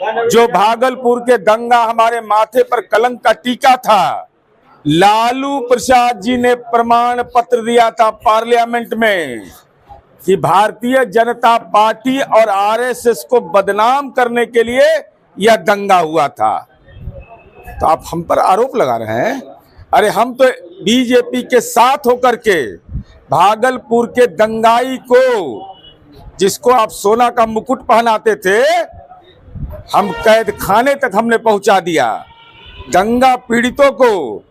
जो भागलपुर के दंगा हमारे माथे पर कलंक का टीका था, लालू प्रसाद जी ने प्रमाण पत्र दिया था पार्लियामेंट में कि भारतीय जनता पार्टी और आरएसएस को बदनाम करने के लिए यह दंगा हुआ था। तो आप हम पर आरोप लगा रहे हैं। अरे हम तो बीजेपी के साथ होकर के भागलपुर के दंगाई को, जिसको आप सोना का मुकुट पहनाते थे, हम कैद खाने तक हमने पहुंचा दिया। दंगा पीड़ितों को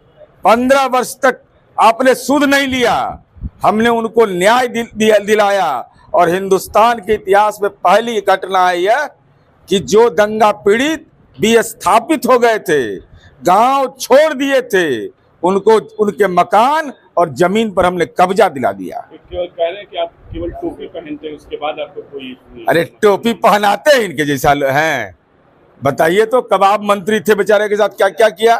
15 वर्ष तक आपने सुध नहीं लिया, हमने उनको न्याय दिलाया। और हिंदुस्तान के इतिहास में पहली घटना है यह कि जो दंगा पीड़ित विस्थापित हो गए थे, गांव छोड़ दिए थे, उनको उनके मकान और जमीन पर हमने कब्जा दिला दिया। केवल कह रहे हैं कि आप केवल टोपी पहनते हैं, उसके बाद आपको कोई। अरे टोपी पहनाते हैं इनके जैसा हैं। बताइए तो कबाब मंत्री थे बेचारे के साथ क्या क्या किया,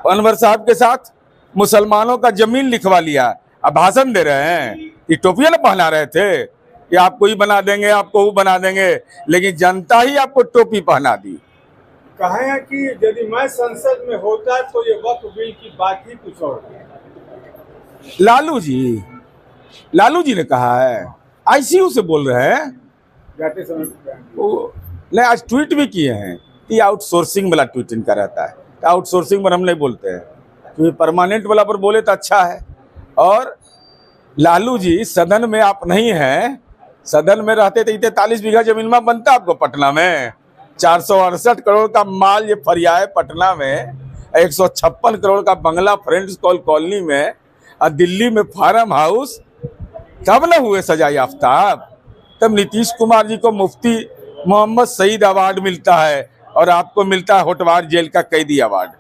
अनवर साहब के साथ मुसलमानों का जमीन लिखवा लिया। अब भाषण दे रहे हैं, ये टोपियां ना पहना रहे थे कि आपको ही बना देंगे, आपको वो बना देंगे, लेकिन जनता ही आपको टोपी पहना दी। कहे हैं कि यदि मैं संसद में होता तो ये वक्फ बिल की बात ही कुछ और। लालू जी ने कहा है, आईसीयू से बोल रहे हैं, जाते समय वो नहीं आज ट्वीट भी किए हैं कि आउटसोर्सिंग वाला ट्वीट इनका रहता है। तो आउटसोर्सिंग पर हम नहीं बोलते हैं, तो परमानेंट वाला पर बोले तो अच्छा है। और लालू जी सदन में आप नहीं हैं, सदन में रहते तो 43 बीघा जमीन में बनता आपको पटना में। 468 करोड़ का माल ये फरिया है पटना में, 156 करोड़ का बंगला फ्रेंड्स कॉलोनी में, और दिल्ली में फार्म हाउस। तब न हुए सजा याफ्ताब, तब नीतीश कुमार जी को मुफ्ती मोहम्मद सईद अवार्ड मिलता है और आपको मिलता है होटवार जेल का कैदी अवार्ड।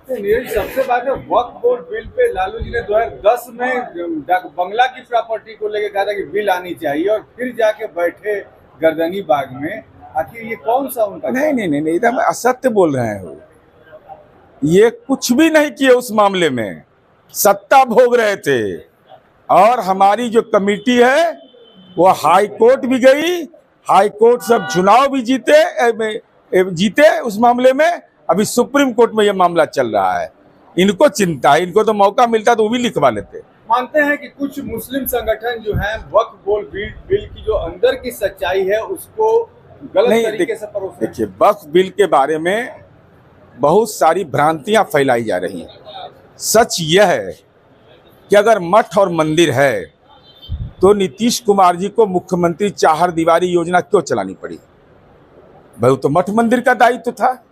सबसे बात है वक्फ board bill pay Lalu ji ने 2010 में बंगला की प्रॉपर्टी को लेकर कहा था कि बिल आनी चाहिए, और फिर जाके बैठे गर्दनी बाग में। आखिर ये कौन सा उनका? नहीं, एकदम असत्य बोल रहे हैं। ये कुछ भी नहीं किए उस मामले में, सत्ता भोग रहे थे। और हमारी जो कमेटी है वो हाई कोर्ट भी गई, हाई कोर्ट सब चुनाव भी जीते उस मामले में। अभी सुप्रीम कोर्ट में ये मामला चल रहा है। इनको चिंता है, इनको तो मौका मिलता तो वो भी लिखवा लेते। मानते हैं कि कुछ मुस्लिम संगठन जो हैं वक्फ बोर्ड बिल की जो अंदर की सच्चाई है उसको गलत तरीके से परोसते हैं। देखिए, वक्फ बिल के बारे में बहुत सारी भ्रांतियां फैलाई जा रही हैं। सच यह है कि अगर मठ और मंदिर है तो नीतीश कुमार जी को मुख्यमंत्री चार दीवारी योजना क्यों चलानी पड़ी? भाई तो मठ मंदिर का दायित्व था।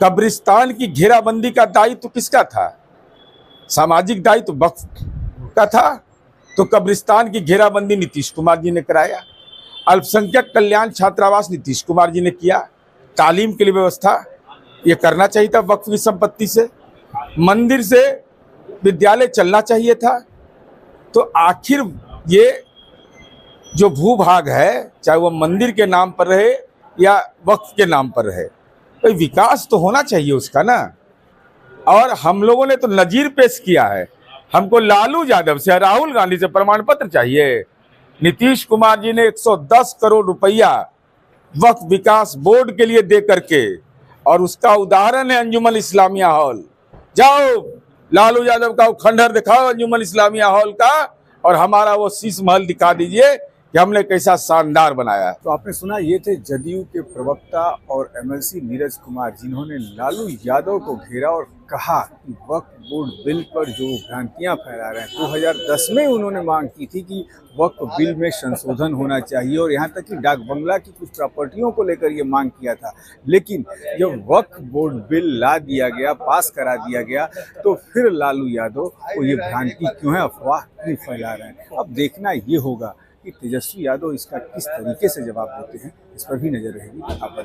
कब्रिस्तान की घेराबंदी का दायित्व किसका था? सामाजिक दायित्व वक्फ का था। तो कब्रिस्तान की घेराबंदी नीतीश कुमार जी ने कराया। अल्पसंख्यक कल्याण छात्रावास नीतीश कुमार जी ने किया। तालीम के लिए व्यवस्था ये करना चाहिए था वक्फ की संपत्ति से। मंदिर से विद्यालय चलना चाहिए था। तो आखिर ये जो भूभाग है, चाहे वो मंदिर के नाम पर रहे या वक्फ के नाम पर रहे, तो विकास तो होना चाहिए उसका ना। और हम लोगों ने तो नजीर पेश किया है। हमको लालू यादव से, राहुल गांधी से प्रमाण पत्र चाहिए। नीतीश कुमार जी ने 110 करोड़ रुपया वक्फ विकास बोर्ड के लिए दे करके, और उसका उदाहरण है अंजुमन इस्लामिया हॉल। जाओ लालू यादव का खंडहर दिखाओ अंजुमन इस्लामिया हॉल का, और हमारा वो शीश महल दिखा दीजिए कि हमने कैसा शानदार बनाया। तो आपने सुना, ये थे जदयू के प्रवक्ता और एमएलसी नीरज कुमार, जिन्होंने लालू यादव को घेरा और कहा कि वक्फ बोर्ड बिल पर जो भ्रांतियां फैला रहे हैं। 2010 में उन्होंने मांग की थी कि वक्फ बिल में संशोधन होना चाहिए, और यहाँ तक कि डाक बंगला की कुछ प्रॉपर्टियों को लेकर ये मांग किया था। लेकिन जब वक्फ बोर्ड बिल ला दिया गया, पास करा दिया गया, तो फिर लालू यादव को ये भ्रांति क्यों है, अफवाह क्यों फैला रहे हैं। अब देखना ये होगा कि तेजस्वी यादव इसका किस तरीके से जवाब देते हैं। इस पर भी नजर रहेगी। आप